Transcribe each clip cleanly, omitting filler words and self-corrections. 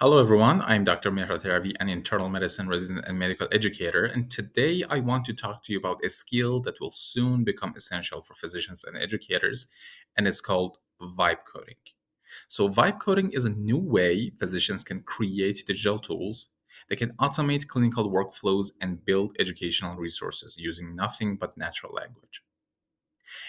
Hello, everyone. I'm Dr. Mehra Teravi, an internal medicine resident and medical educator. And today I want to talk to you about a skill that will soon become essential for physicians and educators, and it's called vibe coding. So, vibe coding is a new way physicians can create digital tools that can automate clinical workflows and build educational resources using nothing but natural language.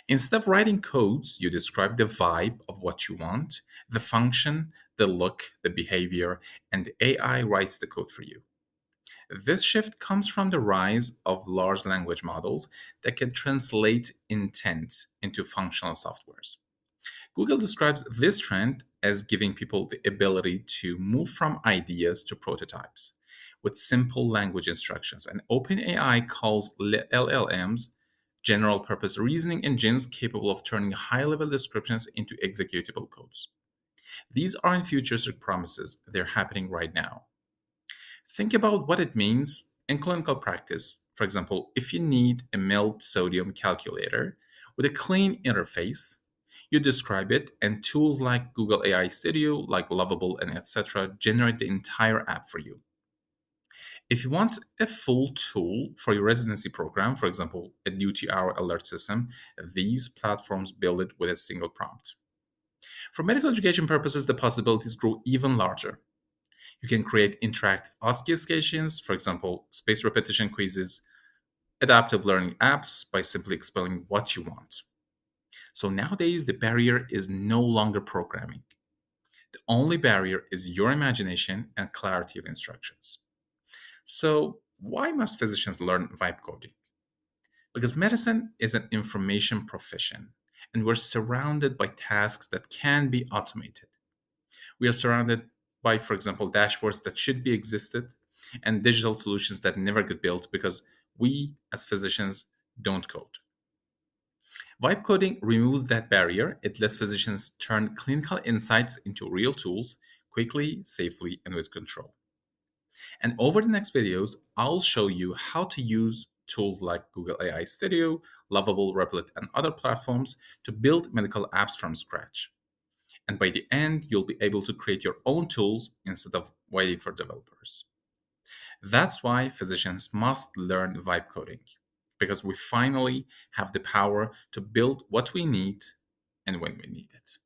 Instead of writing codes, you describe the vibe of what you want, the function, the look, the behavior, and the AI writes the code for you. This shift comes from the rise of large language models that can translate intent into functional softwares. Google describes this trend as giving people the ability to move from ideas to prototypes with simple language instructions. And OpenAI calls LLMs general purpose reasoning engines capable of turning high level descriptions into executable codes. These aren't futuristic promises, they're happening right now. Think about what it means in clinical practice. For example, if you need a mild sodium calculator with a clean interface, you describe it, and tools like Google AI Studio, like Lovable and etc., generate the entire app for you. If you want a full tool for your residency program, for example, a duty hour alert system, these platforms build it with a single prompt. For medical education purposes, the possibilities grow even larger. You can create interactive obfuscations, for example, spaced repetition quizzes, adaptive learning apps by simply explaining what you want. So nowadays, the barrier is no longer programming. The only barrier is your imagination and clarity of instructions. So, why must physicians learn vibe coding? Because medicine is an information profession, and we're surrounded by tasks that can be automated. We are surrounded by, for example, dashboards that should be existed and digital solutions that never get built because we, as physicians, don't code. Vibe coding removes that barrier. It lets physicians turn clinical insights into real tools quickly, safely, and with control. And over the next videos, I'll show you how to use tools like Google AI Studio, Lovable, Replit, and other platforms to build medical apps from scratch. And by the end, you'll be able to create your own tools instead of waiting for developers. That's why physicians must learn vibe coding, because we finally have the power to build what we need and when we need it.